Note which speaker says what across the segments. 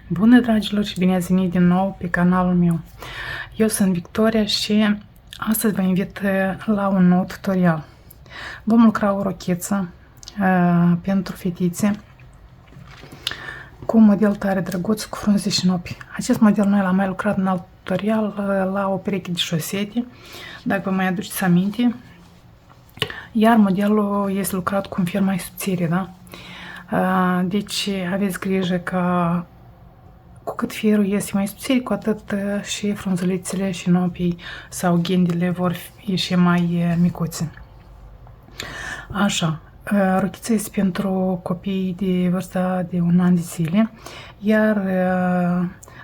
Speaker 1: Bună, dragilor, și bine ați venit din nou pe canalul meu. Eu sunt Victoria și astăzi vă invit la un nou tutorial. Vom lucra o rochiță pentru fetițe cu un model tare drăguț cu frunze și nopi. Acest model noi l-am mai lucrat în alt tutorial la o pereche de șosete, dacă vă mai aduceți aminte. Iar modelul este lucrat cu un fier mai subțire, da? Deci aveți grijă ca cu cât fierul este mai subțire, cu atât și frunzulițele și nopii sau ghendile vor ieși mai micuțe. Așa, rochița este pentru copii de vârsta de 1 an de zile, iar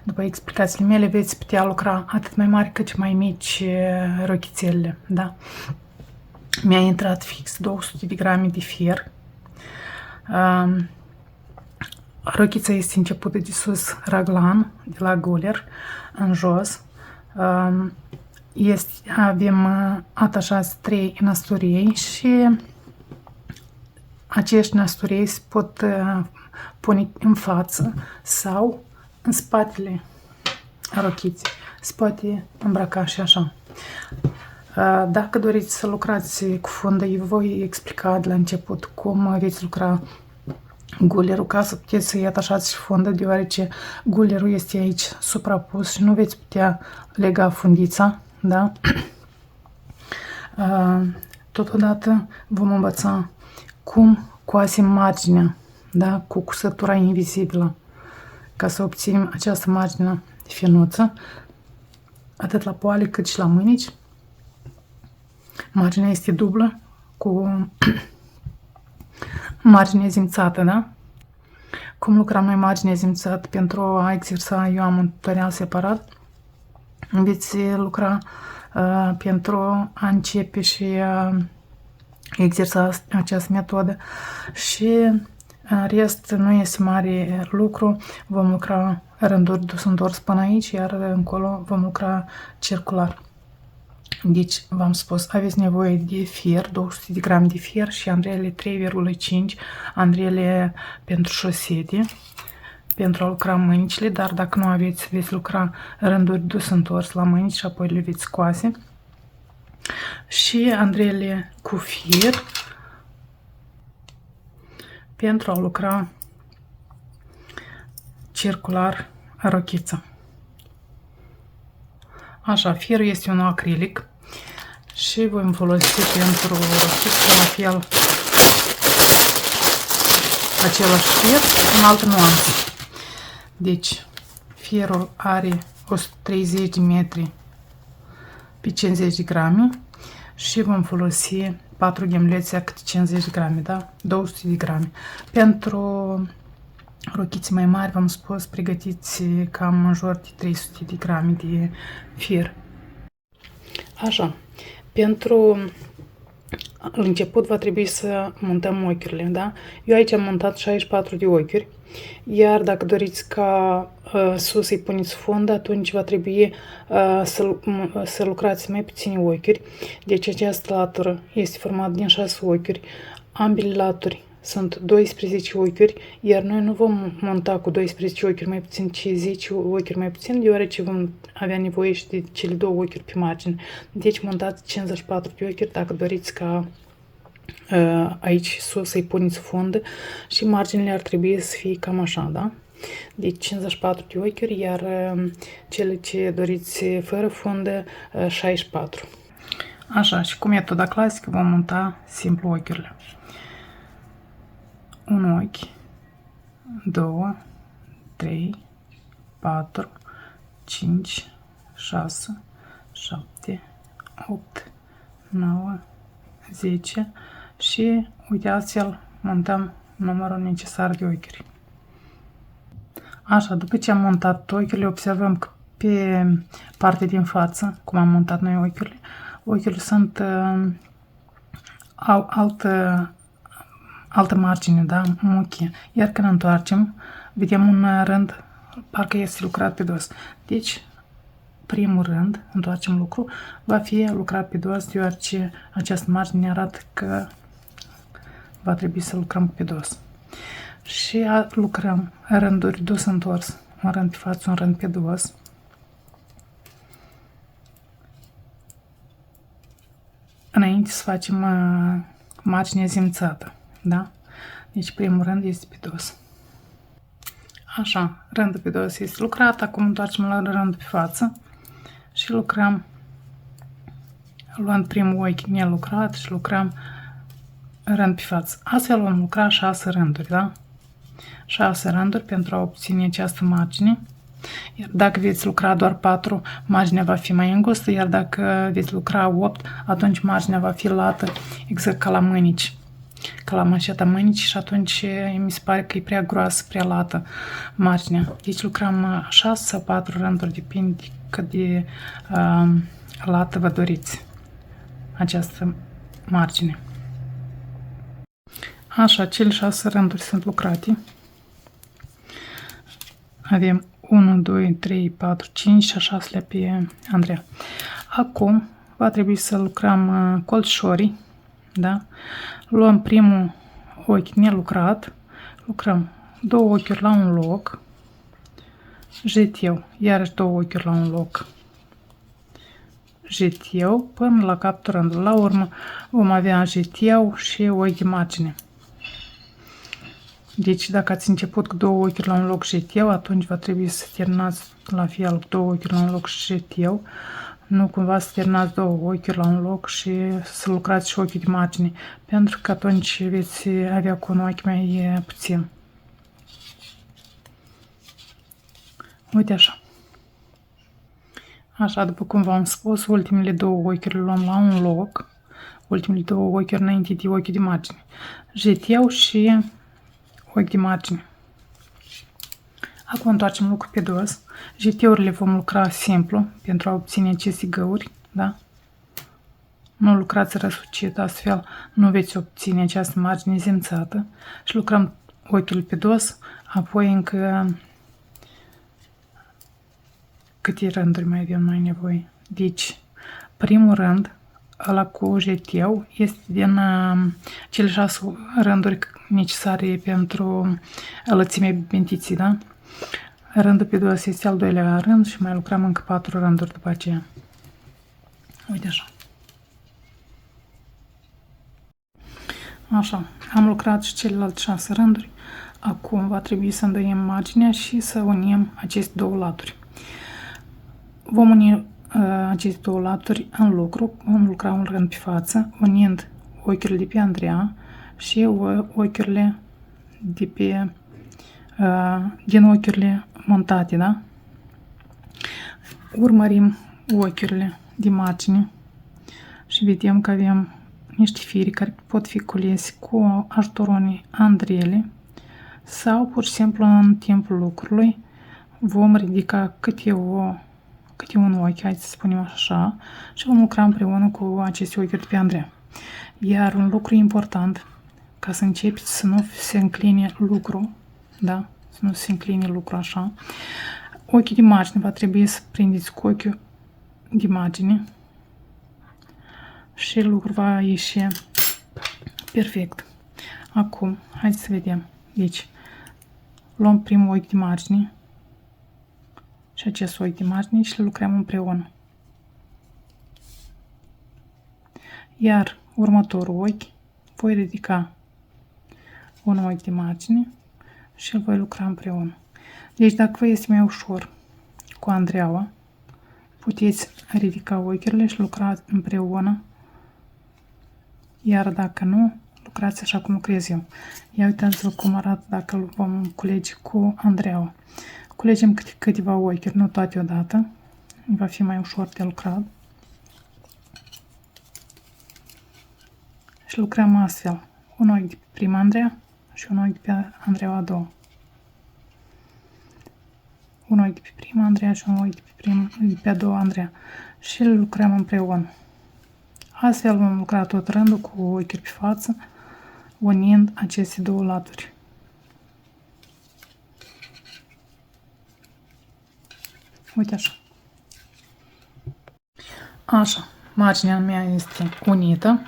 Speaker 1: după explicațiile mele veți putea lucra atât mai mari cât și mai mici rochițele, da? Mi-a intrat fix 200 de grame de fier. Rochița este începută de sus raglan, de la guler, în jos. Avem atașați 3 năsturei și acești năsturei se pot pune în față sau în spatele rochiței. Se poate îmbrăca și așa. Dacă doriți să lucrați cu fundă, eu voi explica de la început cum veți lucra gulerul, ca să puteți să-i atașați și fundă, deoarece gulerul este aici suprapus și nu veți putea lega fundița, da? Totodată vom învăța cum coasem marginea, da? Cu cusătura invizibilă, ca să obținem această margine finuță, atât la poale cât și la mânici. Marginea este dublă, cu margine zimțată, da? Cum lucrăm noi margine zimțată pentru a exersa, eu am un tutorial separat. Veți lucra pentru a începe și a exersa această metodă. Și în rest nu este mare lucru. Vom lucra rânduri dus întors până aici, iar încolo vom lucra circular. Deci, v-am spus, aveți nevoie de fier, 200 de grame de fier și andrele 3,5, andrele pentru șosete, pentru a lucra mânicile, dar dacă nu aveți, veți lucra rânduri dus întors la mânici și apoi le veți scoase. Și andrele cu fier pentru a lucra circular rochița. Așa, fierul este un acrilic și vom folosi pentru rochiță la fel același fier în altă nuanță. Deci, fierul are 130 de metri pe 50 de grame și vom folosi 4 ghemulețe câte 50 de grame, da? 200 de grame. Pentru rochițe mai mari, v-am spus, pregătiți cam în jur de 300 de grame de fier. Așa, pentru început va trebui să montăm ochiurile, da? Eu aici am montat 64 de ochiuri, iar dacă doriți ca sus să-i puneți fundă, atunci va trebui să lucrați mai puține ochiuri. Deci această latură este formată din 6 ochiuri, ambele laturi sunt 12 ochiuri, iar noi nu vom monta cu 12 ochiuri mai puțin, ci 10 ochiuri mai puțin, deoarece vom avea nevoie și de cele 2 ochiuri pe margine. Deci montați 54 de ochiuri dacă doriți ca aici sus să-i puneți fundă și marginile ar trebui să fie cam așa, da? Deci 54 de ochiuri, iar cele ce doriți fără fundă 64. Așa, și cu metoda clasică vom monta simplu ochiurile. Un ochi, 2, 3, 4, 5, 6, 7, 8, 9, 10 și uite, astfel montăm numărul necesar de ochiuri. Așa, după ce am montat ochiurile, observăm că pe partea din față, cum am montat noi ochiurile sunt altă margine, da, muchie. Iar când întoarcem, vedem un rând, parcă este lucrat pe dos. Deci, primul rând, întoarcem lucru, va fi lucrat pe dos, deoarece această margine arată că va trebui să lucrăm pe dos. Și lucrăm rânduri dus întors un rând pe față, un rând pe dos. Înainte să facem marginea zimțată, da? Deci primul rând este pe dos. Așa, rândul pe dos este lucrat, acum întoarcem la rândul pe față și lucrăm, luând primul ochi nelucrat și lucrăm rând pe față. Astfel vom lucra 6 rânduri, da? 6 rânduri pentru a obține această margine. Iar dacă veți lucra doar 4, marginea va fi mai îngustă, iar dacă veți lucra 8, atunci marginea va fi lată exact ca la mânici, ca la manșeta mânici, și atunci mi se pare că e prea groasă, prea lată marginea. Deci lucrăm 6 sau 4 rânduri, depinde cât de lată vă doriți această margine. Așa, cele 6 rânduri sunt lucrate. Avem 1, 2, 3, 4, 5 și a 6-lea pe Andreea. Acum va trebui să lucrăm colțorii, da? Luăm primul ochi nelucrat, lucrăm 2 ochiuri la un loc, jeteu, iarăși 2 ochiuri la un loc, jeteu până la capătul rândului. La urmă vom avea jeteu și ochi de margine. Deci dacă ați început cu 2 ochiuri la un loc jeteu, atunci va trebui să terminați la fel cu 2 ochiuri la un loc jeteu. Nu cumva să terminați 2 ochiuri la un loc și să lucrați și ochiul de margine, pentru că atunci veți avea cu un ochi mai puțin. Uite așa. Așa, după cum v-am spus, ultimele 2 ochiuri le luăm la un loc, ultimele 2 ochiuri înainte de ochiul de margine. Jeteu și ochi de margine. Acum întoarcem lucrul pe dos. Jeteurile vom lucra simplu pentru a obține aceste găuri, da? Nu lucrați răsucit, astfel nu veți obține această margine zimțată. Și lucrăm ochiul pe dos, apoi încă câte rânduri mai avem noi nevoie. Deci, primul rând, ăla cu jeteu, este din cele 6 rânduri necesare pentru lățimea bentiții, da? Rândul pe dos este al doilea rând și mai lucrăm încă 4 rânduri după aceea. Uite așa. Așa, am lucrat și celelalte 6 rânduri. Acum va trebui să îndoiem marginea și să unim aceste 2 laturi. Vom uni aceste 2 laturi în lucru, vom lucra un rând pe față, unind ochiurile de pe Andreea și ochiurile de pe, din ochiurile montate, da? Urmărim ochiurile de margine și vedem că avem niște firi care pot fi culese cu ajutorul unei andrele sau pur și simplu în timpul lucrului vom ridica câte un ochi, hai să spunem așa, și vom lucra împreună cu aceste ochiuri de pe Andreea. Iar un lucru important, ca să începeți să nu se încline lucru, da? Să nu se încline lucru așa, ochii de margine va trebui să prindeți cu ochiul de margine și lucrul va ieși perfect. Acum, haideți să vedem. Deci, luăm primul ochi de margine și acest ochi de margine și le lucrăm împreună. Iar următorul ochi voi ridica un ochi de margine și îl voi lucra împreună. Deci dacă vă este mai ușor cu Andreaua, puteți ridica ochiurile și lucra împreună. Iar dacă nu, lucrați așa cum lucrez eu. Ia uitați-vă cum arată dacă îl vom culege cu Andreaua. Culegem câteva ochiuri, nu toate odată. Va fi mai ușor de lucrat. Și lucrăm astfel. Un ochi de pe prima Andreea și un ochi de pe Andreea a doua. Un ochi de pe prima Andreea și un ochi de pe a doua Andreea. Și le lucrăm împreună. Astfel vom lucra tot rândul cu ochiuri pe față, unind aceste 2 laturi. Uite așa. Așa, marginea mea este unită.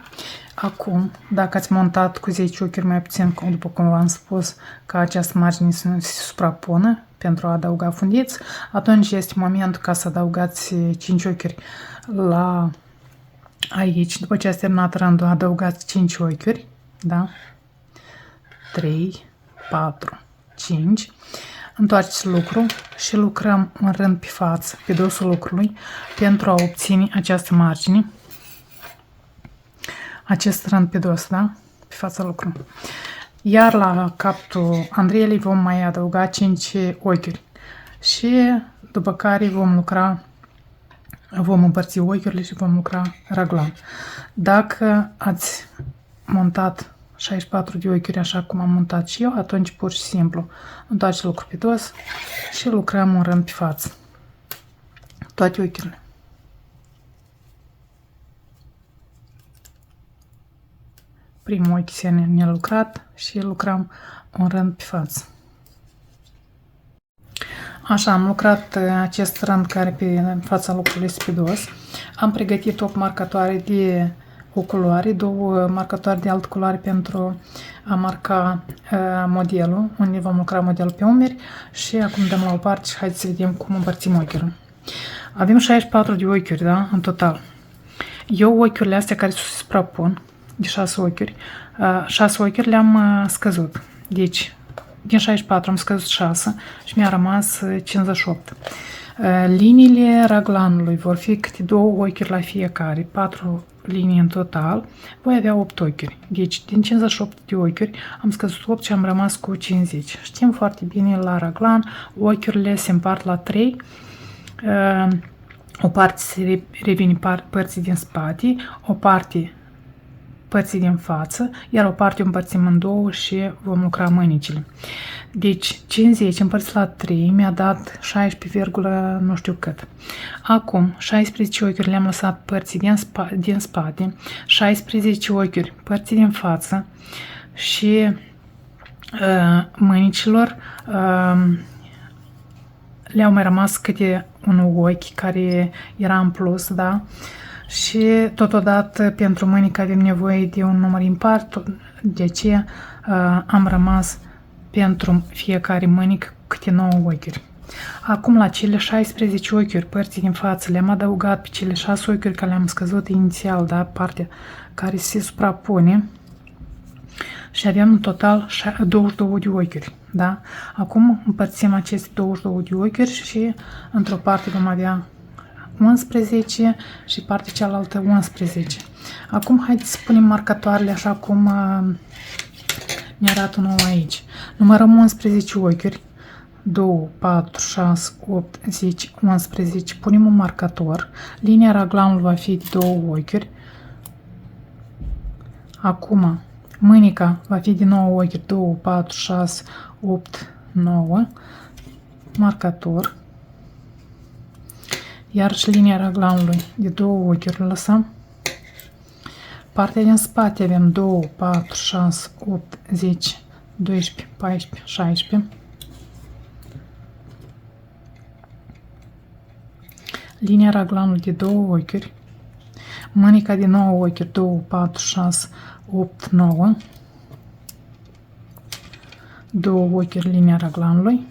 Speaker 1: Acum, dacă ați montat cu 10 ochiuri mai puțin, după cum v-am spus, ca această margine să nu se suprapună, pentru a adăuga fundiți. Atunci este momentul ca să adăugați 5 ochiuri la aici. După ce ați terminat rândul, adăugați 5 ochiuri, da? 3, 4, 5. Întoarceți lucru și lucrăm un rând pe față, pe dosul lucrului, pentru a obține această margine. Acest rând pe dos, da? Pe fața lucrului. Iar la capul andreielei vom mai adăuga 5 ochiuri. Și după care vom lucra, vom împărți ochiurile și vom lucra raglan. Dacă ați montat 64 de ochiuri așa cum am montat și eu, atunci pur și simplu întoarceți lucrul pe dos și lucrăm un rând pe față. Toate ochiurile. Primul ochi se nelucrat și lucrăm un rând pe față. Așa, am lucrat acest rând care pe fața lucrului este pe dos. Am pregătit 8 marcatoare de o culoare, 2 marcatoare de altă culoare pentru a marca modelul, unde vom lucra modelul pe umeri și acum dăm la o parte și haideți să vedem cum împărțim ochiurile. Avem 64 de ochiuri, da, în total. Eu ochiurile astea care se suprapun, de 6 ochiuri, 6 ochiuri le-am scăzut. Deci, din 64 am scăzut 6 și mi-a rămas 58. Liniile raglanului vor fi câte 2 ochiuri la fiecare, 4 linii în total, voi avea 8 ochiuri. Deci, din 58 de ochiuri am scăzut 8 și am rămas cu 50. Știm foarte bine la raglan, ochiurile se împart la 3. O parte se revine părții din spate, o parte părții din față, iar o parte o împărțim în 2 și vom lucra mânicile. Deci 50 împărțit la 3 mi-a dat 16, nu știu cât. Acum 16 ochiuri le-am lăsat părții din spate, 16 ochiuri părții din față și mânicilor le-au mai rămas câte un ochi care era în plus, da? Și totodată pentru mâini avem nevoie de un număr impar, de aceea am rămas pentru fiecare mânic câte 9 ochiuri. Acum la cele 16 ochiuri părții din față le-am adăugat pe cele 6 ochiuri care le-am scăzut inițial, da? Partea care se suprapune și avem în total 22 de ochiuri, da? Acum împărțim aceste 22 de ochiuri și într-o parte vom avea 11 și partea cealaltă 11. Acum haideți să punem marcatoarele așa cum ne arată nouă aici. Numărăm 11 ochiuri. 2, 4, 6, 8, 10, 11. Punem un marcator. Linia raglanului va fi de 2 ochiuri. Acum mânica va fi de 9 ochiuri. 2, 4, 6, 8, 9. Marcator. Iarăși linia raglanului de 2 ochiuri lăsăm. Partea din spate avem 2, 4, 6, 8, 10, 12, 14, 16. Linia raglanului de 2 ochiuri. Mânica de 9 ochiuri. 2, 4, 6, 8, 9. 2 ochiuri linia raglanului.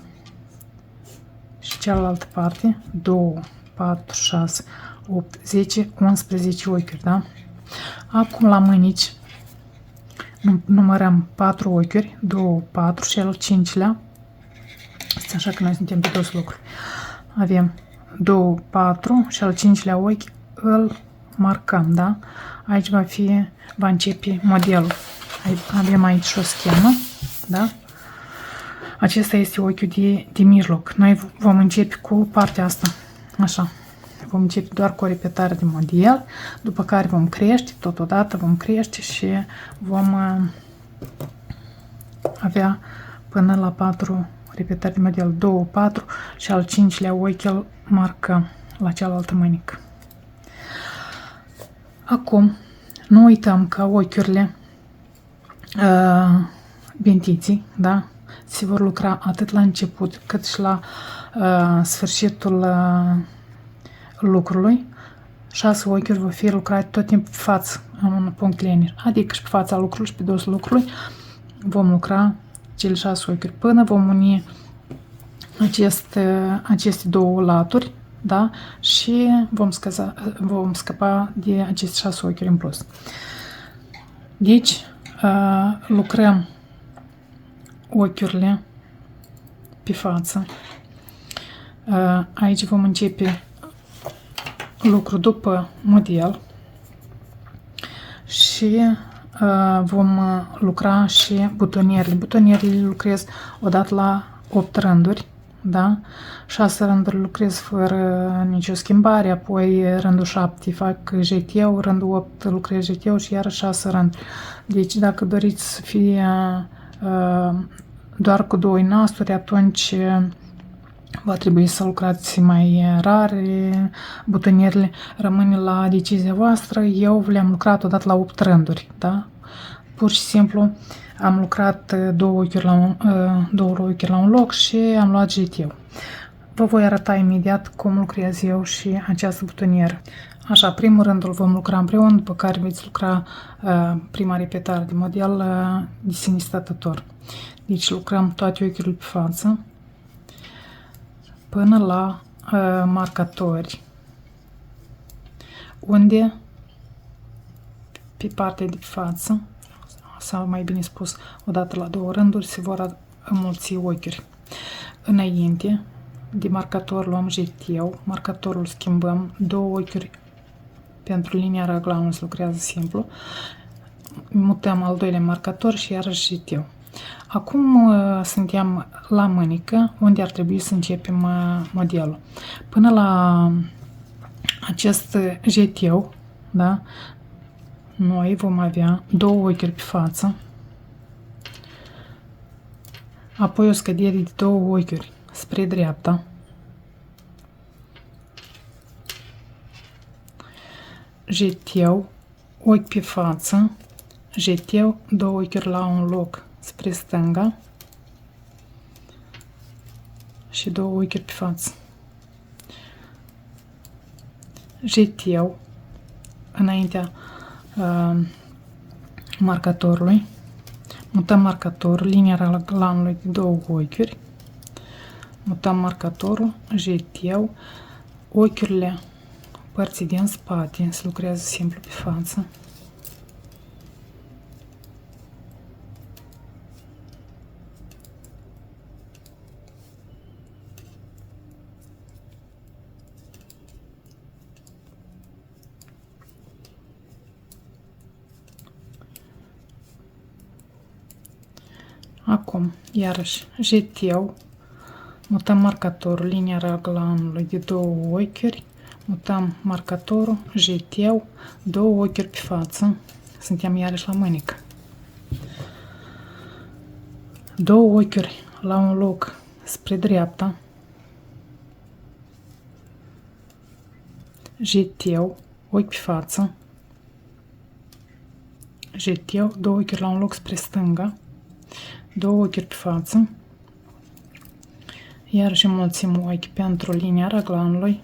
Speaker 1: Și cealaltă parte 2, 4, 6, 8, 10, 11 ochiuri, da? Acum la mânici numărăm 4 ochiuri, 2, 4 și al 5-lea. Este așa că noi suntem pe toți lucruri. Avem 2, 4 și al 5-lea ochi îl marcăm, da? Aici va începe modelul. Avem aici o schemă, da? Acesta este ochiul de mijloc. Noi vom începe cu partea asta. Așa. Vom începe doar cu o repetare de model, după care vom crește, totodată vom crește și vom avea până la 4 repetări de model, 2, 4 și al 5-lea ochi îl marcăm la cealaltă mânică. Acum, nu uităm că ochiurile bentiții, da? Se vor lucra atât la început cât și la sfârșitul lucrului. 6 ochiuri vor fi lucrate tot timpul pe față, în un punct liniar, adică și pe fața lucrului și pe dosul lucrului vom lucra cele 6 ochiuri până vom uni aceste două laturi, da? Și vom scăpa de aceste 6 ochiuri în plus. Deci, lucrăm ochiurile pe față. Aici vom începe lucru după model și vom lucra și butonierele. Butonierele lucrez odată la 8 rânduri, da? 6 rânduri lucrez fără nicio schimbare, apoi rândul 7 fac jeteu, rândul 8 lucrez jeteu și iarăși 6 rânduri. Deci dacă doriți să fie doar cu 2 nasturi, atunci va trebui să lucrați mai rare, butonierele rămâne la decizia voastră. Eu le-am lucrat odată la 8 rânduri, da? Pur și simplu am lucrat două ochiuri la un loc și am luat jeteu. Vă voi arăta imediat cum lucrez eu și această butonieră. Așa, primul rând îl vom lucra împreună, după care veți lucra prima repetare de model de sine stătător. Deci lucrăm toate ochiurile pe față până la marcatori, unde pe partea de față, sau mai bine spus, odată la 2 rânduri, se vor înmulți ochiuri. Înainte de marcator luăm jeteu, marcatorul schimbăm, 2 ochiuri pentru linia raglanului se lucrează simplu, mutăm al doilea marcator și iarăși jeteu. Acum suntem la mânică, unde ar trebui să începem modelul. Până la acest jeteu, da, noi vom avea 2 ochiuri pe față, apoi o scădere de 2 ochiuri spre dreapta, jeteu, ochi pe față, jeteu, 2 ochiuri la un loc spre stânga și 2 ochiuri pe față. Jeteu înaintea marcatorului, mutăm marcatorul, linia raglanului de 2 ochiuri, mutăm marcatorul, jeteu, ochiurile părții din spate se lucrează simplu pe față. Acum, iarăși, jeteu, mutăm marcatorul, linia raglanului de 2 ochiuri, mutăm marcatorul, jeteu, 2 ochiuri pe față, suntem iarăși la mânică. 2 ochiuri la un loc spre dreapta, jeteu, ochi pe față, jeteu, 2 ochiuri la un loc spre stânga, 2 ochiuri pe față, iarăși înmulțim ochi pentru linia raglanului,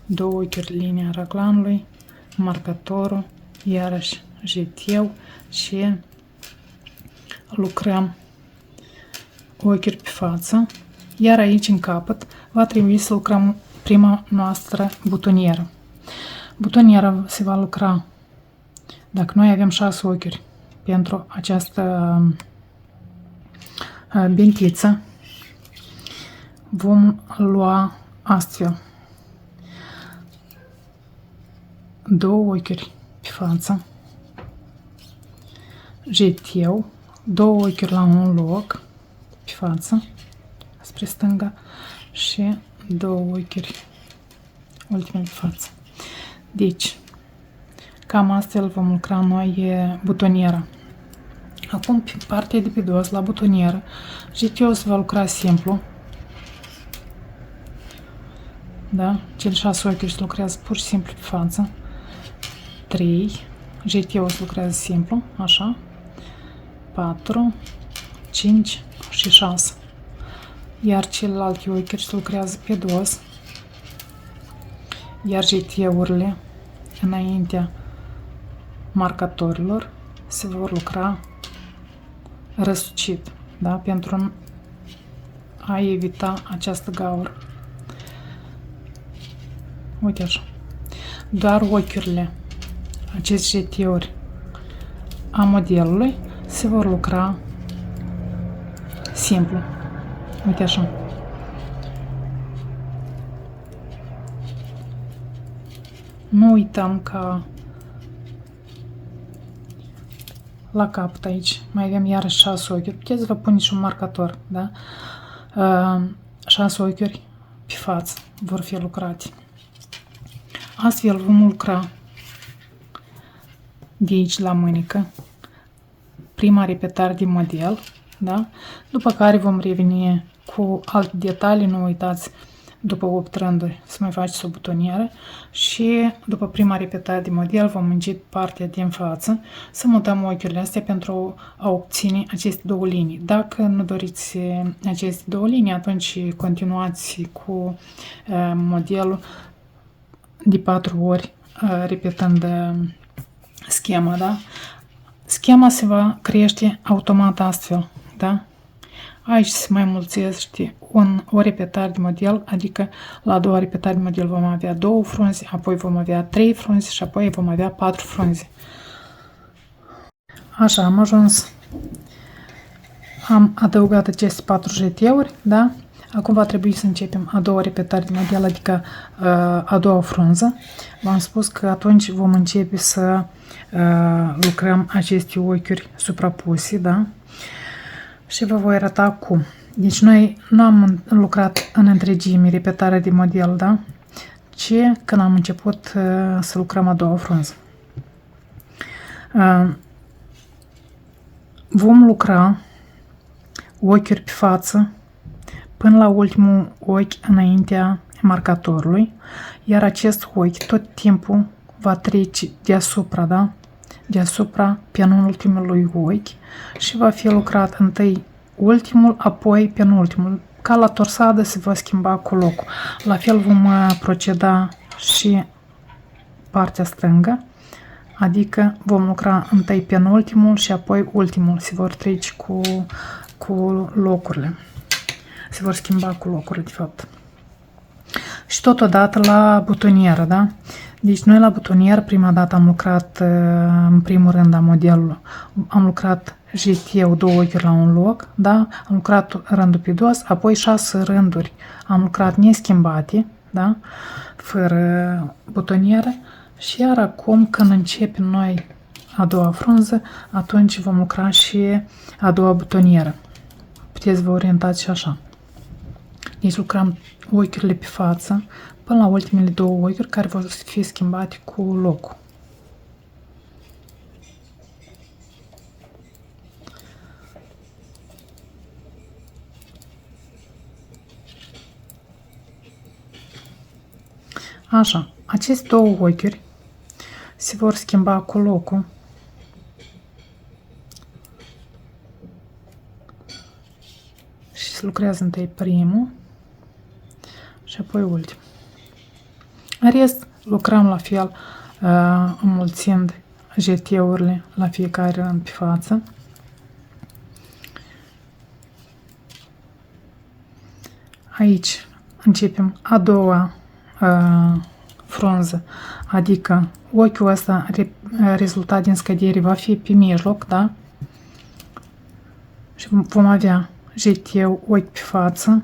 Speaker 1: 2 ochiuri linia raglanului, marcatorul, iarăși jeteu și lucrăm ochiuri pe față, iar aici în capăt va trebui să lucrăm prima noastră butonieră. Butoniera se va lucra, dacă noi avem 6 ochiuri pentru această bentiță, vom lua astfel 2 ochiuri pe față, jeteu, 2 ochiuri la un loc pe față spre stânga și 2 ochiuri ultimele pe față. Deci cam astfel vom lucra noi butoniera. Acum pe partea de pe dos, la butonieră, jeteu se va lucra simplu, da? Cele 6 ochiuri se lucrează pur și simplu pe față, 3, jeteu se lucrează simplu, așa, 4, 5 și 6, iar celelalte ochiuri se lucrează pe dos, iar jeteurile înaintea marcatorilor se vor lucra răsucit, da? Pentru a evita această gaură. Uite așa. Doar ochiurile, aceste jeteuri a modelului se vor lucra simplu. Uite așa. Nu uităm că la capăt aici mai avem iarăși 6 ochiuri. Puteți să vă puneți și un marcator, da? 6 ochiuri pe față vor fi lucrate. Astfel vom lucra de aici la mânecă prima repetare de model, da? După care vom reveni cu alte detalii. Nu uitați, după 8 rânduri să mai faceți o butonieră și după prima repetare de model vom începe partea din față să mutăm ochiurile astea pentru a obține aceste două linii. Dacă nu doriți aceste două linii, atunci continuați cu modelul de 4 ori repetând schema, da? Schema se va crește automat astfel, da? Aici se mai mulțește o repetare de model, adică la a doua repetare de model vom avea 2 frunze, apoi vom avea 3 frunze și apoi vom avea 4 frunze. Așa, am ajuns. Am adăugat aceste 4 jeteuri, da? Acum va trebui să începem a doua repetare de model, adică a doua frunză. V-am spus că atunci vom începe să lucrăm aceste ochiuri suprapuse, da? Și vă voi arăta cum. Deci noi nu am lucrat în întregime repetarea de model, da? Ci când am început să lucrăm a doua frunză. Vom lucra ochiuri pe față până la ultimul ochi înaintea marcatorului, iar acest ochi tot timpul va trece deasupra, da? Deasupra penultimului ochi și va fi lucrat întâi ultimul, apoi penultimul. Ca la torsadă se va schimba cu locul. La fel vom proceda și partea stângă, adică vom lucra întâi penultimul și apoi ultimul. Se vor trece cu locurile. Se vor schimba cu locurile, de fapt. Și totodată la butonieră, da? Deci noi la butonier prima dată am lucrat în primul rând la modelul. Am lucrat jeteu 2 ochiuri la un loc, da? Am lucrat rândul pe dos, apoi 6 rânduri am lucrat neschimbate, da? Fără butonieră. Și iar acum când începem noi a doua frunză, atunci vom lucra și a doua butonieră. Puteți vă orientați și așa. Deci lucrăm ochiurile pe față până la ultimele 2 ochiuri care vor fi schimbate cu locul. Așa, aceste 2 ochiuri se vor schimba cu locul. Și se lucrează întâi primul și apoi ultimul. În rest, lucrăm la fel, înmulțind jeteurile la fiecare rând pe față. Aici începem a doua frunză, adică ochiul ăsta rezultat din scădere va fi pe mijloc, da? Și vom avea jeteu, ochi pe față,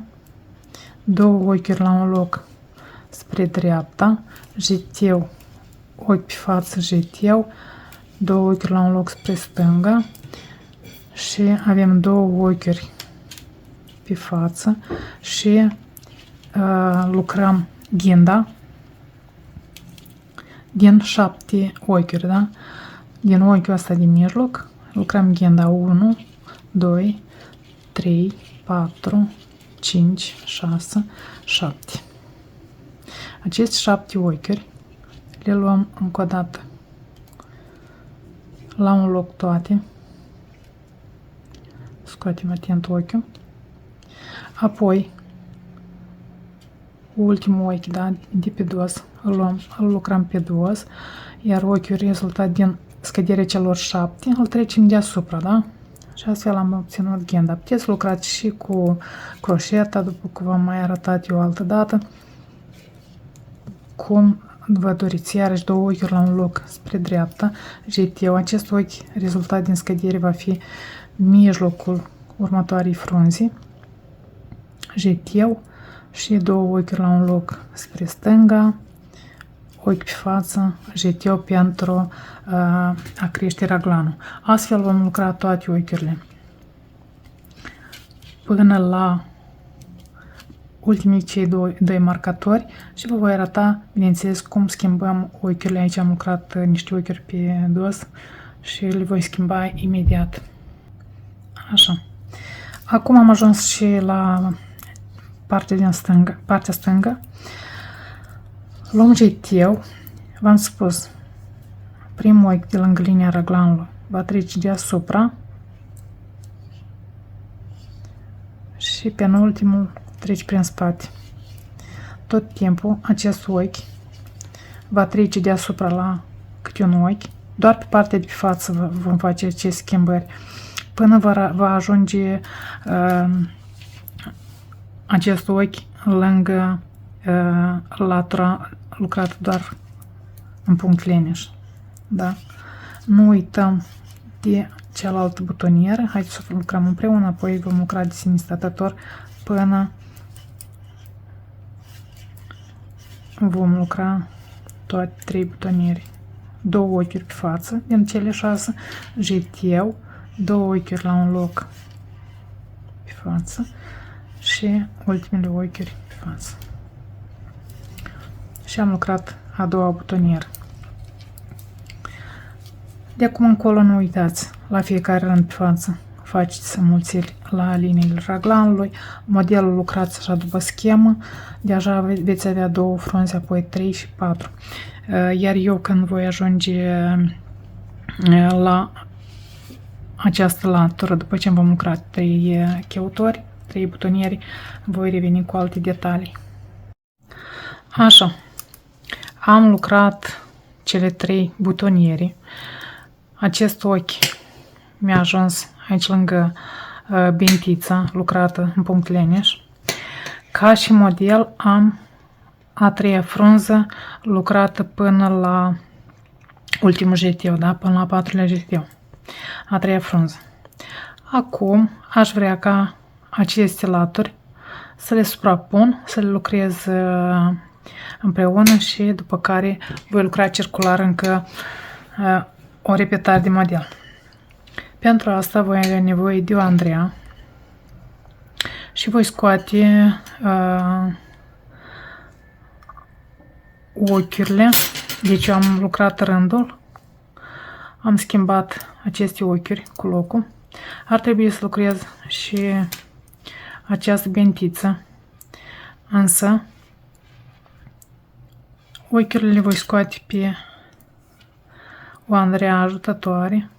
Speaker 1: 2 ochiuri la un loc spre dreapta, jeteu, ochi pe față, jeteu, 2 ochiuri la un loc spre stânga și avem 2 ochiuri pe față și lucrăm ghinda din 7 ochiuri, da? Din ochiul ăsta din mijloc lucrăm ghinda 1, 2, 3, 4, 5, 6, 7. Aceste 7 ochiuri le luăm încă o dată la un loc toate. Scoatem atent ochiul. Apoi ultimul ochi, da, de pe dos, îl lucrăm pe dos, iar ochiul rezultat din scăderea celor 7 îl trecem deasupra, da? Și astfel am obținut ghenda. Puteți lucrați și cu croșeta, după cum v-am mai arătat eu altă dată. Cum vă doriți, iarăși 2 ochiuri la un loc spre dreapta, jeteu. Acest ochi rezultat din scădere va fi mijlocul următoarei frunzi, jeteu și 2 ochiuri la un loc spre stânga, ochi pe față, jeteu pentru a crește raglanul. Astfel vom lucra toate ochiurile până la ultimii cei doi marcatori și vă voi arăta, bineînțeles, cum schimbăm ochiurile. Aici am lucrat niște ochiuri pe dos și le voi schimba imediat. Așa. Acum am ajuns și la partea stângă. Luăm jeteu. V-am spus, primul ochi de lângă linia raglanului va trece deasupra și penultimul trece prin spate. Tot timpul acest ochi va trece deasupra la câte un ochi. Doar pe partea de pe față vom face aceste schimbări până va ajunge acest ochi lângă latura lucrată doar în punct leneș. Da? Nu uităm de cealaltă butonieră. Haideți să lucrăm împreună, apoi vom lucra de sine stătător până vom lucra toate 3 butoniere. 2 ochiuri pe față din cele 6, jeteu, 2 ochiuri la un loc pe față și ultimele ochiuri pe față. Și am lucrat a doua butonieră. De acum încolo nu uitați, la fiecare rând pe față faceți înmulțiri la liniile raglanului, modelul lucrați așa după schemă, deja veți avea 2 frunze, apoi 3 și 4. Iar eu când voi ajunge la această latură, după ce vom lucra 3 cheutori, 3 butonieri, voi reveni cu alte detalii. Așa, am lucrat cele 3 butonieri. Acest ochi mi-a ajuns aici lângă bentița lucrată în punct leneș. Ca și model am a 3-a frunză lucrată până la ultimul jeteu, da? Până la 4-lea jeteu. A 3-a frunză. Acum aș vrea ca aceste laturi să le suprapun, să le lucrez împreună și după care voi lucra circular încă o repetare de model. Pentru asta voi avea nevoie de o Andrea și voi scoate ochiurile. Deci eu am lucrat rândul, am schimbat aceste ochiuri cu locul. Ar trebui să lucrez și această bentiță, însă ochiurile le voi scoate pe o Andrea ajutătoare.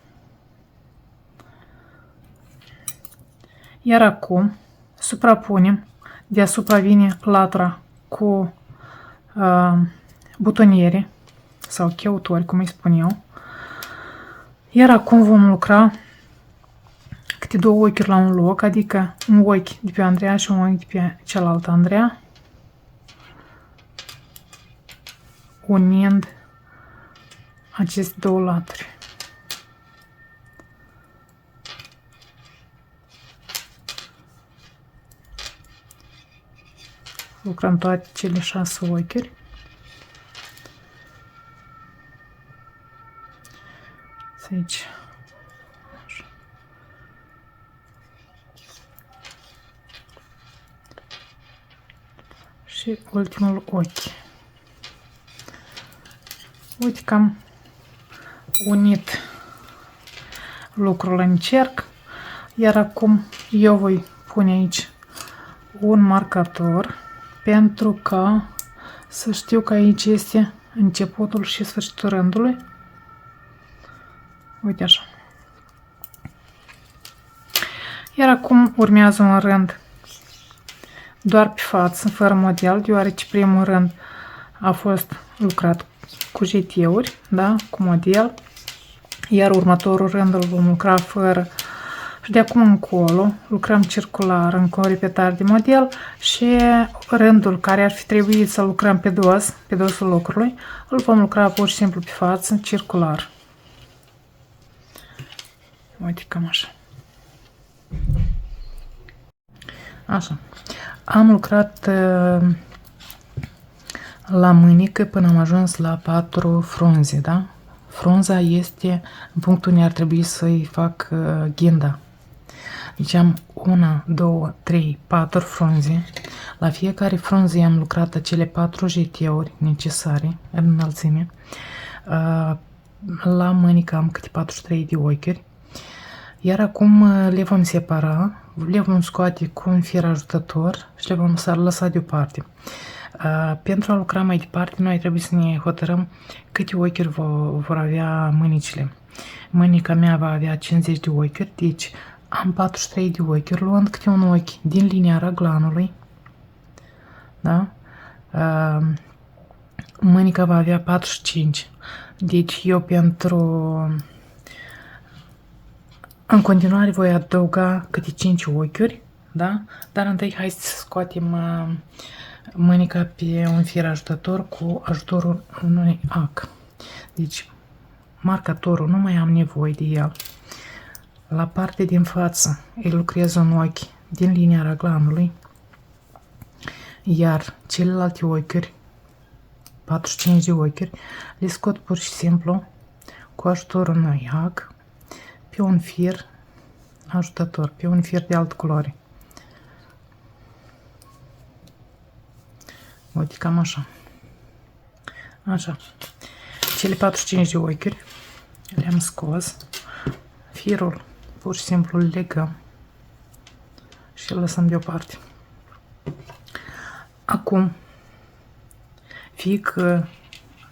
Speaker 1: Iar acum suprapunem, deasupra vine latura cu butoniere sau cheutori, cum îi spun eu. Iar acum vom lucra câte 2 ochiuri la un loc, adică un ochi de pe Andrea și un ochi de pe cealaltă Andrea, unind aceste 2 laturi. Lucrăm toate cele 6 ochiuri. Aici. Așa. Și ultimul ochi. Uite că am unit lucrul în cerc, iar acum eu voi pune aici un marcator pentru că să știu că aici este începutul și sfârșitul rândului. Uite așa. Iar acum urmează un rând doar pe față, fără model, deoarece primul rând a fost lucrat cu jeteuri, da, cu model, iar următorul rând îl vom lucra fără Și de acum încolo lucrăm circular, încă o repetare de model și rândul care ar fi trebuit să lucrăm pe dos, pe dosul locului, îl vom lucra pur și simplu pe față, circular. Uite cam așa. Așa. Am lucrat la mânică până am ajuns la 4 frunze, da? Frunza este în punctul unde ar trebui să-i fac ghinda. Deci am 1, 2, 3, 4 frunze. La fiecare frunză am lucrat acele 4 jeteuri necesare în înălțime. La mânică am câte 43 de ochiuri. Iar acum le vom separa, le vom scoate cu un fir ajutător și le vom lăsa deoparte. Pentru a lucra mai departe, noi trebuie să ne hotărâm câte ochiuri vor avea mânicile. Mânica mea va avea 50 de ochiuri, deci am 43 de ochiuri, luând câte un ochi din linia raglanului. Da? Mânica va avea 45. Deci eu în continuare voi adăuga câte 5 ochiuri, da? Dar întâi hai să scoatem mânica pe un fir ajutător cu ajutorul unui ac. Deci marcatorul nu mai am nevoie de el. La partea din față îi lucrez un ochi din linia raglanului, iar celelalte ochiuri, 45 de ochiuri, le scot pur și simplu cu ajutorul unui ac pe un fir ajutător, pe un fir de altă culoare. Uite, cam așa. Așa. Cele 45 de ochiuri le-am scos. Firul pur și simplu îl legăm și îl lăsăm deoparte. Acum, fie că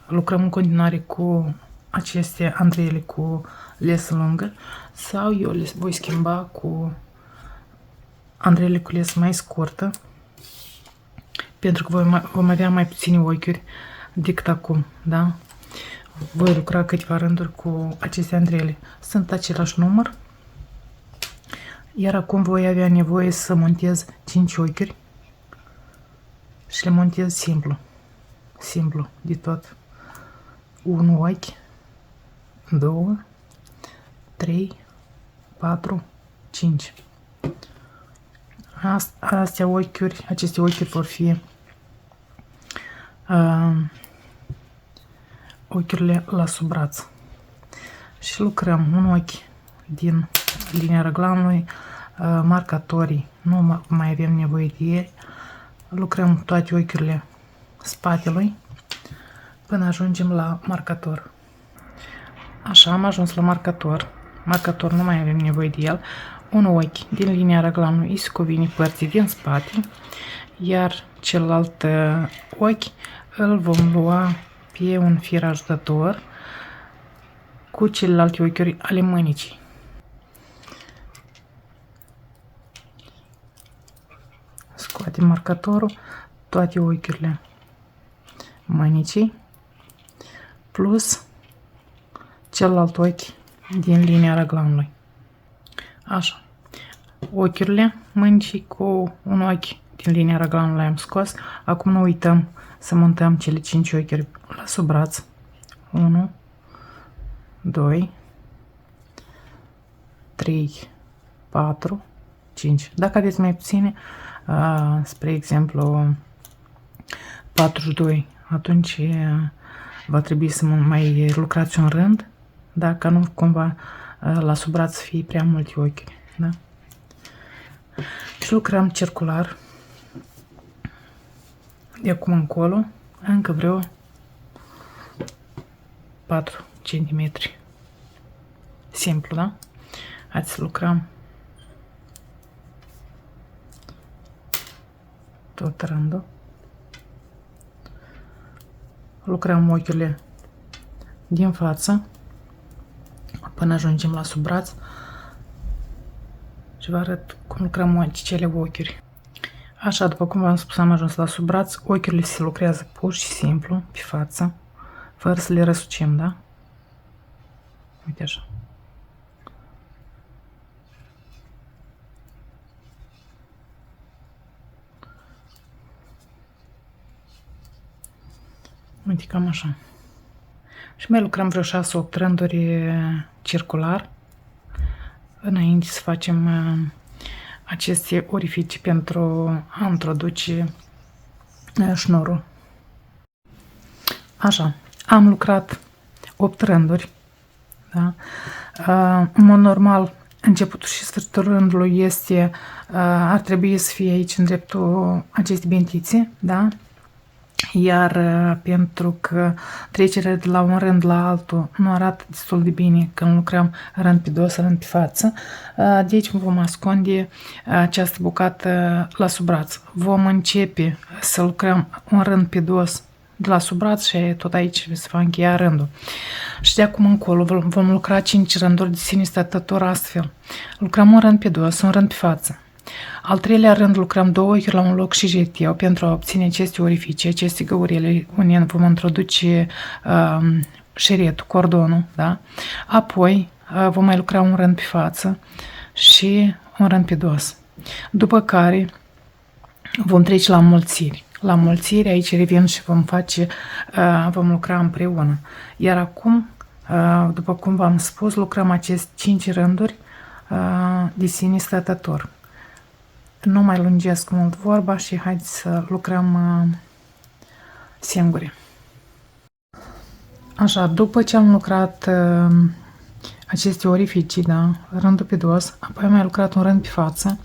Speaker 1: lucrăm în continuare cu aceste andreiele cu lesă lungă sau eu le voi schimba cu andreiele cu lesă mai scurtă, pentru că vom avea mai puține ochiuri decât acum, da? Voi lucra câteva rânduri cu aceste andreiele. Sunt același număr, iar acum voi avea nevoie să montez 5 ochiuri și le montez simplu. Simplu de tot. 1 ochi, 2, 3, 4, 5. Aceste ochiuri vor fi ochiurile la sub braț. Și lucrăm un ochi din linia raglanului, marcatorii, nu mai avem nevoie de ei. Lucrăm toate ochiurile spatelui până ajungem la marcator. Așa, am ajuns la marcator. Marcator nu mai avem nevoie de el. Un ochi din linia raglanului îi se cuvine părții din spate, iar celălalt ochi îl vom lua pe un fir ajutător cu celelalte ochiuri ale mânicii. Scoatem marcatorul, toate ochiurile mânicii plus celălalt ochi din linia raglanului. Așa. Ochiurile mânicii cu un ochi din linia raglanului am scos. Acum nu uităm să montăm cele 5 ochiuri la sub braț. 1, 2, 3, 4, 5. Dacă aveți mai puține, spre exemplu 42, atunci va trebui să mai lucrați un rând, dacă nu cumva la sub braț să fie prea multe ochi. Da? Și lucrăm circular de acum încolo încă vreo 4 cm. Simplu, da? Haideți să lucrăm tot rândul. Lucrăm ochiurile din față până ajungem la sub braț și vă arăt cum lucrăm cele ochiuri. Așa, după cum v-am spus, am ajuns la sub braț. Ochiurile se lucrează pur și simplu pe față, fără să le răsucim, da? Uite așa. Uite, cam așa. Și mai lucrăm vreo 6-8 rânduri circular înainte să facem aceste orificii pentru a introduce șnurul. Așa, am lucrat 8 rânduri. Da? În mod normal, începutul și sfârșitul rândului este, ar trebui să fie aici în dreptul acestei bentițe, da? Iar pentru că trecerea de la un rând la altul nu arată destul de bine când lucrăm rând pe dos, rând pe față, de aici vom ascunde această bucată la sub braț. Vom începe să lucrăm un rând pe dos de la sub braț și tot aici se va încheia rândul. Și de acum încolo vom lucra 5 rânduri de sine stătător astfel. Lucrăm un rând pe dos, un rând pe față. Al treilea rând lucrăm 2 ochiuri la un loc și jeteu pentru a obține aceste orificii, aceste găurele unde vom introduce șeretul, cordonul, da? Apoi vom mai lucra un rând pe față și un rând pe dos. După care vom trece la înmulțiri. La înmulțiri aici revin și vom lucra împreună. Iar acum, după cum v-am spus, lucrăm aceste 5 rânduri de sine stătător. Nu mai lungesc mult vorba și haideți să lucrăm singuri. Așa, după ce am lucrat aceste orificii, da, rândul pe dos, apoi am mai lucrat un rând pe față,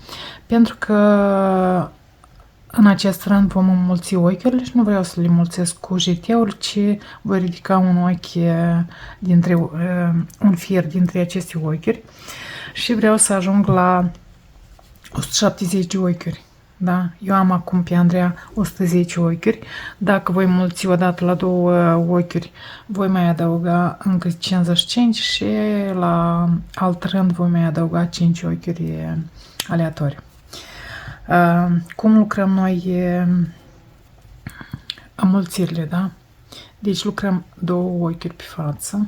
Speaker 1: pentru că în acest rând vom înmulți ochiurile și nu vreau să le mulțesc cu jeteul, ci voi ridica un ochi un fir dintre aceste ochiuri și vreau să ajung la 170 de ochiuri. Da? Eu am acum pe Andreea 110 ochiuri. Dacă voi mulți odată la 2 ochiuri, voi mai adăuga încă 55 și la alt rând voi mai adăuga 5 ochiuri aleatori. Cum lucrăm noi înmulțirile, da? Deci lucrăm 2 ochiuri pe față,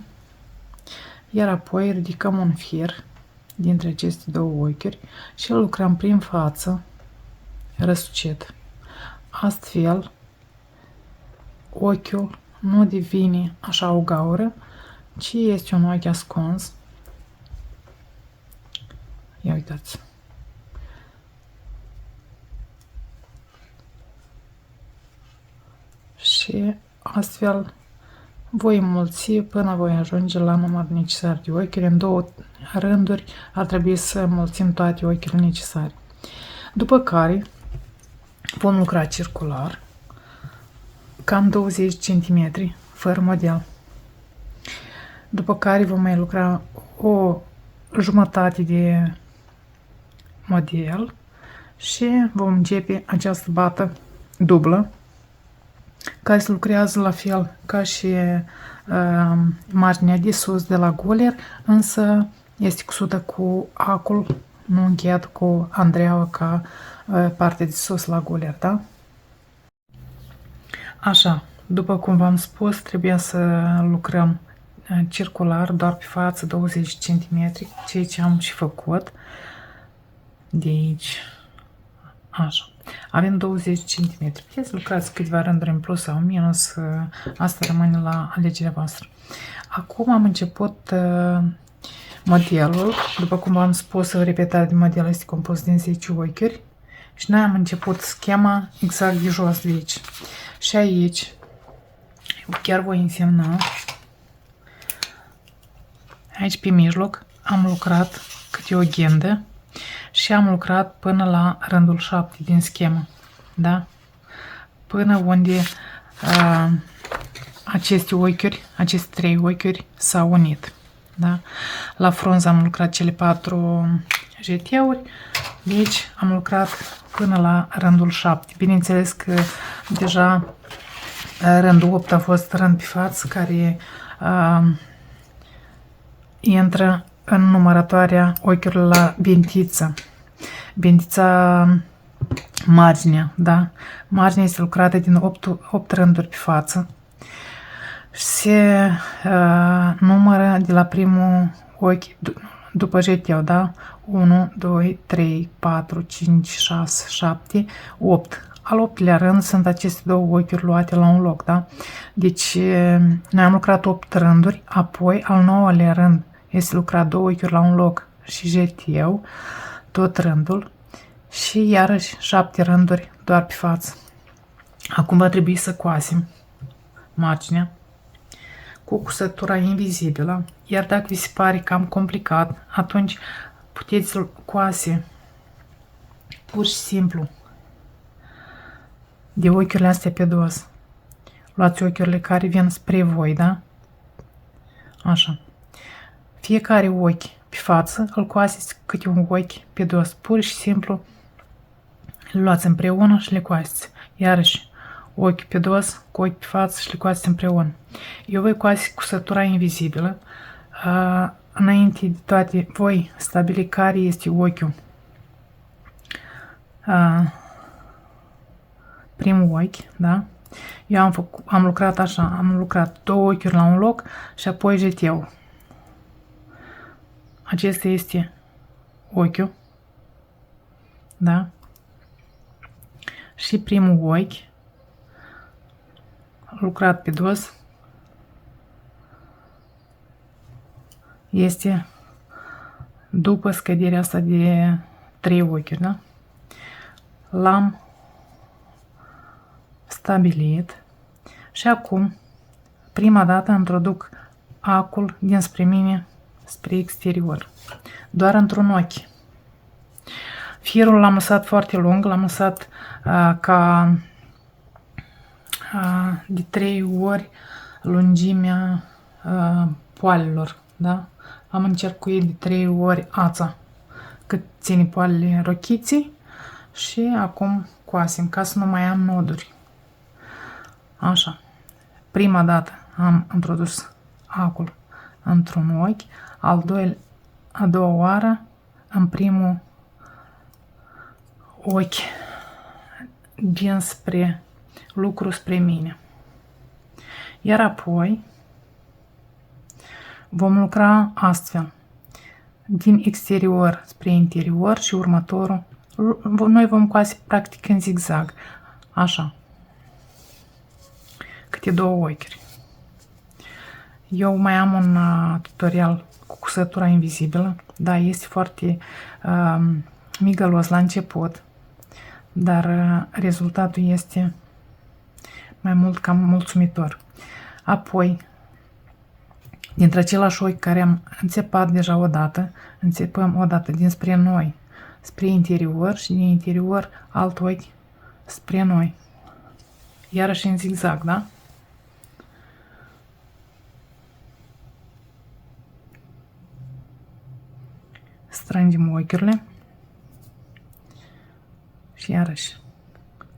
Speaker 1: iar apoi ridicăm un fir dintre aceste 2 ochiuri și îl lucrăm prin față, răsucit. Astfel, ochiul nu devine așa o gaură, ci este un ochi ascuns. Ia uitați. Și astfel voi înmulți până voi ajunge la numărul necesar de ochiuri. În 2 rânduri ar trebui să înmulțim toate ochiurile necesare. După care vom lucra circular, cam 20 cm, fără model. După care vom mai lucra o jumătate de model și vom începe această bată dublă, care se lucrează la fel ca și marginea de sus de la guler, însă este cusută cu acul, nu încheiat cu andreaua ca partea de sus la guler, da? Așa, după cum v-am spus, trebuia să lucrăm circular, doar pe față, 20 cm, ceea ce am și făcut. De aici, așa. Avem 20 cm. Puteți să lucrați câteva rânduri în plus sau minus, asta rămâne la alegerea voastră. Acum am început modelul. După cum v-am spus, repetarea de model este compus din 10 ochiuri și noi am început schema exact de jos de aici. Și aici, chiar voi însemna, aici pe mijloc am lucrat câte o ghendă și am lucrat până la rândul 7 din schemă, da? Până unde aceste ochiuri, aceste 3 ochiuri s-au unit, da? La frunză am lucrat cele 4 jeteuri, deci am lucrat până la rândul 7. Bineînțeles că deja rândul 8 a fost rând pe față, care intră în numărătoarea ochiurilor la bentiță. Bentița marginea, da? Marginea este lucrată din 8 rânduri pe față. Se numără de la primul ochi după jeteu, da? 1, 2, 3, 4, 5, 6, 7, 8. al 8-lea rând sunt aceste două ochiuri luate la un loc, da? Deci, noi am lucrat 8 rânduri, apoi al 9-lea rând este lucrat două ochiuri la un loc și jet eu tot rândul și iarăși 7 rânduri doar pe față. Acum va trebui să coasem marginea cu cusătura invizibilă, iar dacă vi se pare cam complicat, atunci puteți coase pur și simplu de ochiurile astea pe dos. Luați ochiurile care vin spre voi, da? Așa. Fiecare ochi pe față îl coaseți câte un ochi pe dos. Pur și simplu le luați împreună și le coaseți. Iarăși ochi pe dos cu ochi pe față și le coaseți împreună. Eu voi coase cusătura invizibilă. Înainte de toate voi stabili care este ochiul. Primul ochi, da? Eu am lucrat așa, am lucrat două ochiuri la un loc și apoi jeteu. Acesta este ochiul, da? Și primul ochi lucrat pe dos este după scăderea asta de 3 ochiuri, da? L-am stabilit și acum prima dată introduc acul dinspre mine spre exterior, doar într-un ochi. Firul l-am lăsat foarte lung, l-am lăsat ca de 3 ori lungimea poalelor, da? Am încercuit de 3 ori ața cât ține poalele rochiții și acum coasem ca să nu mai am noduri. Așa. Prima dată am introdus acul într-un ochi, a doua oară în primul ochi dinspre lucru spre mine. Iar apoi vom lucra astfel, din exterior spre interior și următorul, noi vom coase practic în zigzag, așa, câte două ochiuri. Eu mai am un tutorial cu cusătura invizibilă, da, este foarte migălos la început, dar rezultatul este mai mult cam mulțumitor. Apoi, dintre același ochi care am înțepat deja odată, înțepăm odată dinspre noi spre interior și din interior alt ochi spre noi. Iarăși în zigzag, da? Strângem ochiurile și iarăși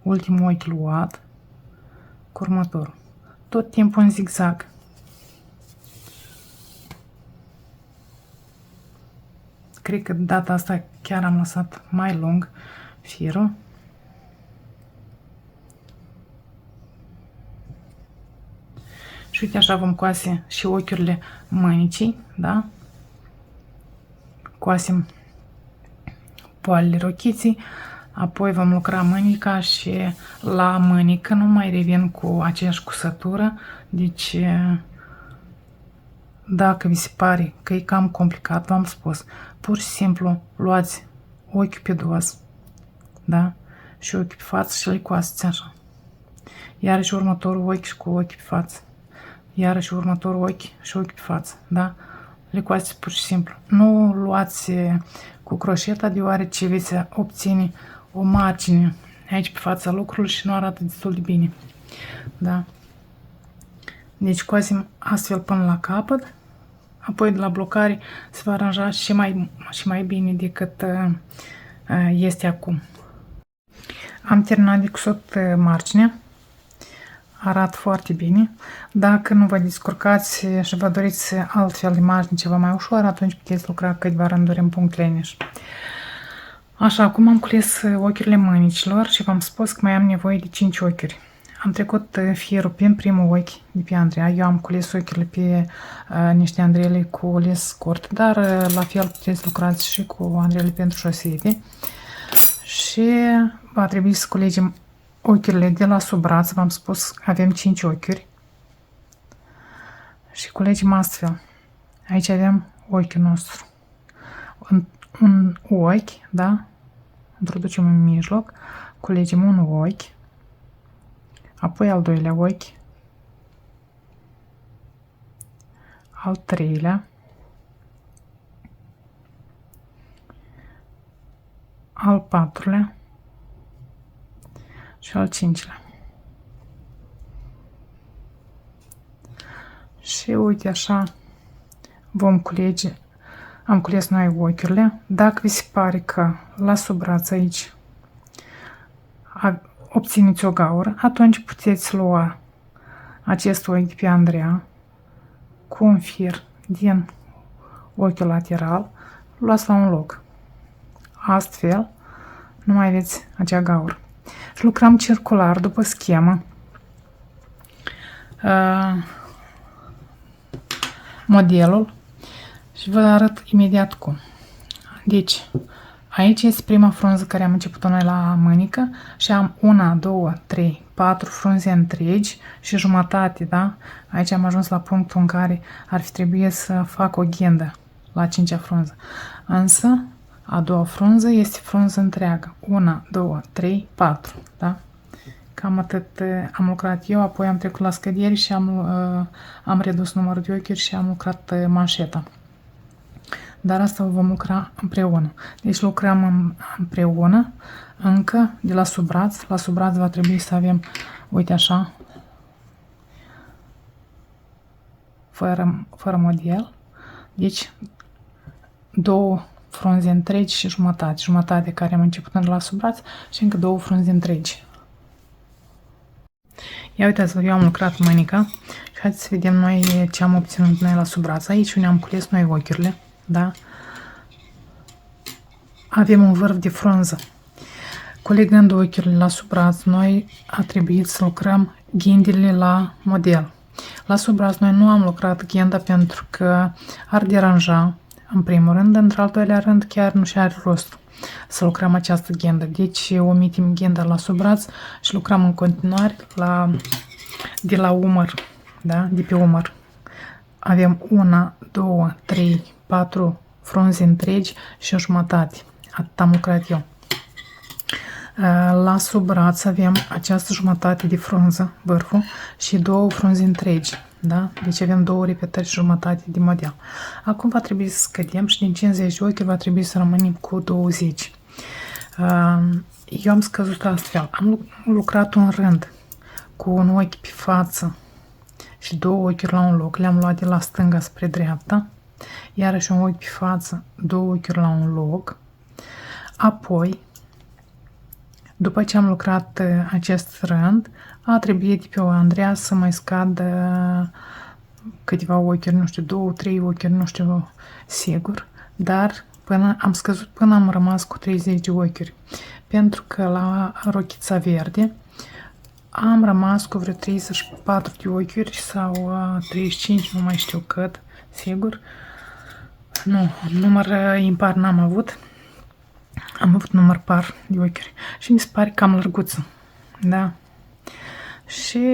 Speaker 1: ultimul ochi luat cu următorul. Tot timpul în zigzag. Cred că data asta chiar am lăsat mai lung firul. Și uite așa vom coase și ochiurile mânicii, da? Coasem poalele rochiții, apoi vom lucra mânica și la mânică nu mai revin cu aceeași cusătură, deci dacă vi se pare că e cam complicat, v-am spus, pur și simplu luați ochiul pe dos, da? Și ochiul pe față și le coaseți așa. Iarăși următorul ochi și cu ochiul pe față. Iarăși următorul ochi și ochiul pe față, da? Le coaseți pur și simplu. Nu luați cu croșeta, deoarece veți obține o margine aici pe fața lucrurilor și nu arată destul de bine. Da? Deci coasem astfel până la capăt, apoi de la blocare se va aranja și mai bine decât este acum. Am terminat de cusut marginea. Arată foarte bine. Dacă nu vă descurcați și vă doriți altfel de margine ceva mai ușor, atunci puteți lucra câteva rânduri în punct leneș. Așa, acum am cules ochiurile mânicilor și v-am spus că mai am nevoie de 5 ochiuri. Am trecut fierul prin primul ochi de pe Andreea. Eu am cules ochiurile pe niște andrele cu les scurt, dar la fel puteți lucrați și cu andrele pentru șosete. Și va trebui să culegem ochiurile de la sub braț, v-am spus că avem 5 ochiuri și culegem astfel. Aici avem ochiul nostru. Un ochi, da? Introducem în mijloc, culegem un ochi, apoi al doilea ochi, al treilea, al patrulea și al cincilea. Și uite așa vom culege. Am cules noi ochiurile. Dacă vi se pare că la sub braț aici obțineți o gaură, atunci puteți lua acest ochi de pe Andreea cu un fir din ochiul lateral, luați la un loc. Astfel, nu mai aveți acea gaură. Și lucrăm circular după schemă. Modelul și vă arăt imediat cum. Deci, aici este prima frunză care am început-o noi la mânică și am 1, 2, 3, 4 frunze întregi și jumătate, da? Aici am ajuns la punctul în care ar fi trebuit să fac o ghendă la 5-a frunză. Însă, a doua frunză este frunză întreagă. 1, 2, 3, 4, da? Cam atât am lucrat eu, apoi am trecut la scăderi și am redus numărul de ochiuri și am lucrat manșeta. Dar asta o vom lucra împreună. Deci lucrăm împreună, încă de la sub braț. La sub braț va trebui să avem, uite așa, fără model. Deci, 2 frunze întregi și jumătate. Jumătate care am început de la sub braț și încă 2 frunze întregi. Ia uitați-vă, eu am lucrat mânica și haideți să vedem noi ce am obținut noi la sub braț. Aici unde am cules noi ochiurile, da? Avem un vârf de frunză. Colegând ochiurile la sub braț, noi a trebuit să lucrăm ghendile la model. La sub braț noi nu am lucrat ghenda pentru că ar deranja, în primul rând, într-al doilea rând chiar nu și are rost să lucrăm această ghendă. Deci omitem ghenda la sub braț și lucrăm în continuare de la umăr, da? De pe umăr. Avem 1, 2, 3, 4 frunze întregi și o jumătate. Atât am lucrat eu. La sub braț avem această jumătate de frunză, vârful, și 2 frunze întregi. Da? Deci avem 2 repetări și jumătate de model. Acum va trebui să scădem și din 50 de ochi va trebui să rămânem cu 20. Eu am scăzut astfel. Am lucrat un rând cu un ochi pe față și 2 ochiuri la un loc. Le-am luat de la stânga spre dreapta. Iarăși un ochi pe față, 2 ochiuri la un loc. Apoi, după ce am lucrat acest rând, a trebuit de pe o Andreea să mai scadă câteva ochiuri, nu știu, 2, 3 ochiuri, nu știu sigur, dar am scăzut până am rămas cu 30 de ochiuri. Pentru că la rochița verde am rămas cu vreo 34 de ochiuri sau 35, nu mai știu cât, sigur. Nu, număr impar n-am avut. Am avut număr par de ochiuri. Și mi se pare cam lărguță. Da? Și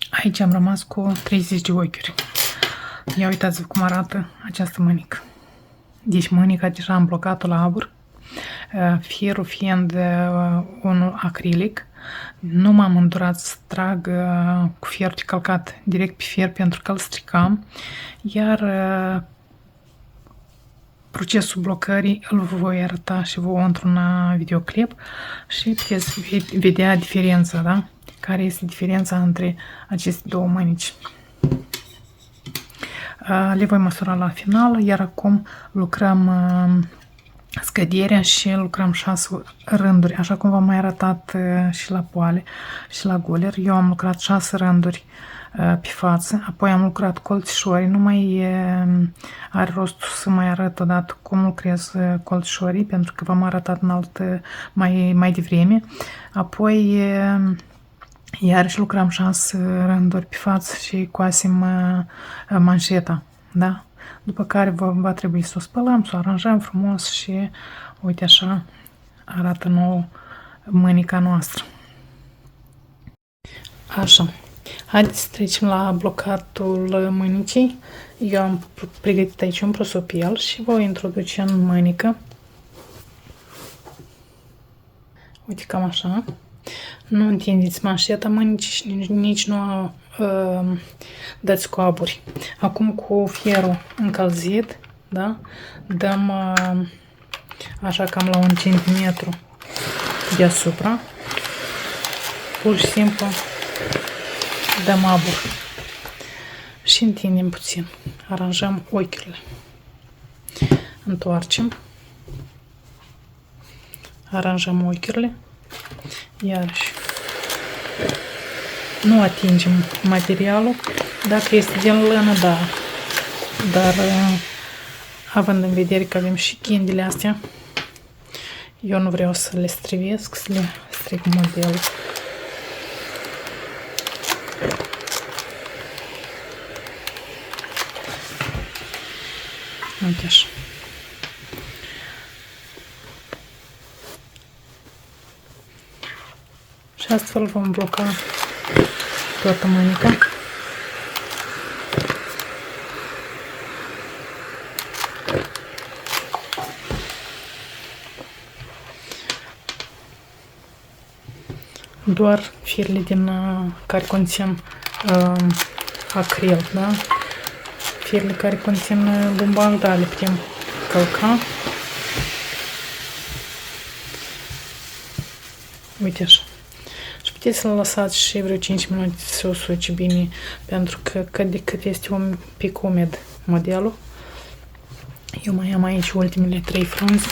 Speaker 1: aici am rămas cu 30 de ochiuri. Ia uitați-vă cum arată această mânică. Deci mânica deja am blocat-o la abur. Fierul fiind unul acrilic. Nu m-am îndurat să trag cu fierul de călcat direct pe fier pentru că îl stricam. Iar procesul blocării îl voi arăta și vouă într-un videoclip și puteți vedea diferența, da? Care este diferența între aceste două mânici. Le voi măsura la final, iar acum lucrăm scăderea și lucrăm 6 rânduri, așa cum v-am mai arătat și la poale și la goler. Eu am lucrat 6 rânduri pe față, apoi am lucrat colțișorii, nu mai are rost să mai arăt odată cum lucrez colțișorii, pentru că v-am arătat în altă mai devreme. Apoi iarăși lucram 6 rânduri pe față și coasem manșeta, da? După care va trebui să o spălăm, să o aranjăm frumos și uite așa arată nou mânica noastră. Așa. Haideți să trecem la blocatul mânicii. Eu am pregătit aici un prosopel și voi introduce în mânică. Uite, cam așa. Nu întindeți manșeta mânicii și nici nu dați coaburi. Acum cu fierul încălzit, da? Dăm așa cam la 1 centimetru deasupra. Pur și simplu dăm abur și întindem puțin. Aranjăm ochiurile. Întoarcem. Aranjăm ochiurile. Iarăși. Nu atingem materialul. Dacă este din lână, da. Dar având în vedere că avem și ghendile astea, eu nu vreau să le strivesc, să le stric modelul. Uite așa. Și astfel vom bloca toată mânica. Doar firele din care conțin acril, da? Firele care conțin bumbaj, da, le putem călca. Uite așa. Și puteți să-l lăsați și vreo 5 minute să se usuce bine, pentru că cât de cât este un pic umed modelul. Eu mai am aici ultimele 3 frunze.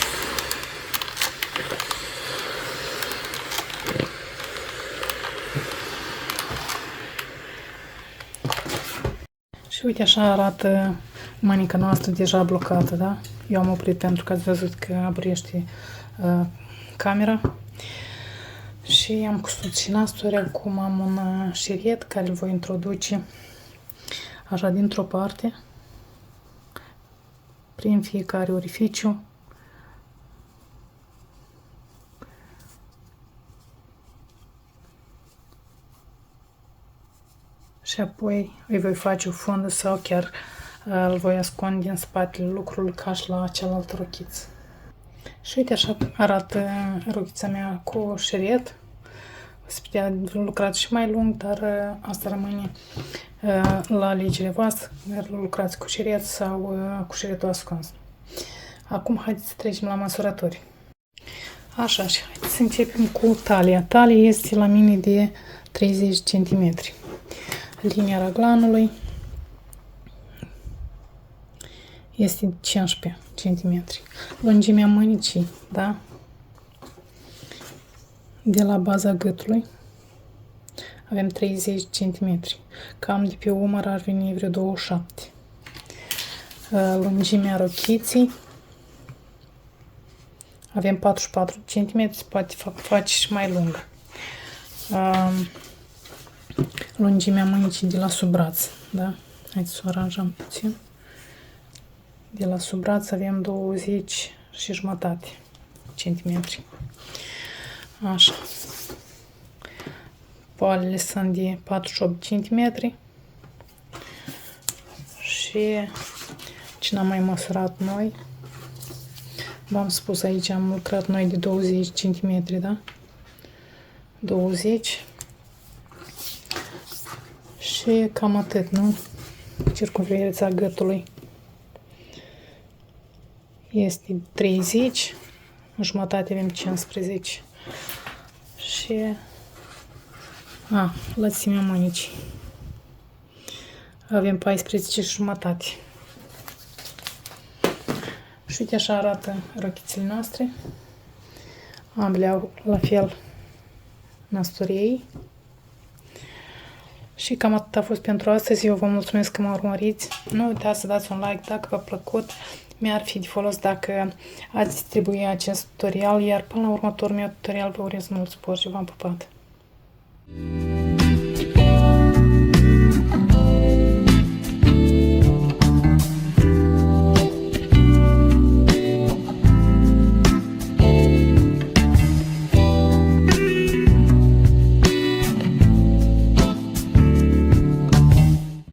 Speaker 1: Și uite așa arată mânica noastră deja blocată, da? Eu am oprit pentru că ați văzut că aburește camera. Și am cusut și nasturi. Acum am un șeriet care îl voi introduce așa dintr-o parte prin fiecare orificiu. Și apoi îi voi face o fundă sau chiar îl voi ascunde în spatele lucrului ca și la cealaltă rochiță. Și uite așa arată rochița mea cu șeriet. Se putea lucra și mai lung, dar asta rămâne la alegerile voastre. Lucrați cu șeriet sau cu șerietul ascuns. Acum haideți să trecem la măsurători. Așa, și haideți să începem cu talia. Talia este la mine de 30 cm. Linia raglanului este 15 cm. Lungimea mânicii, da? De la baza gâtului avem 30 cm. Cam de pe umăr ar veni vreo 27. Lungimea rochiței avem 44 cm, se poate face și mai lungă. Lungimea mânicii de la sub braț, da? Haideți să o aranjăm puțin. De la sub braț avem 20 și jumătate centimetri. Așa. Poalele sunt de 48 cm. Și ce n-am mai măsurat noi, v-am spus aici, am lucrat noi de 20 cm, da? 20. Și cam atât, nu? Circumferința gâtului este 30, în jumătate avem 15 și lățimea mânicii avem 14 și jumătate. Și uite așa arată rochițele noastre. Ambele au la fel nasturei. Și cam atât a fost pentru astăzi. Eu vă mulțumesc că mă urmăriți. Nu uitați să dați un like dacă v-a plăcut. Mi-ar fi de folos dacă ați distribui acest tutorial, iar până la următorul meu tutorial vă urez mult spor și v-am pupat!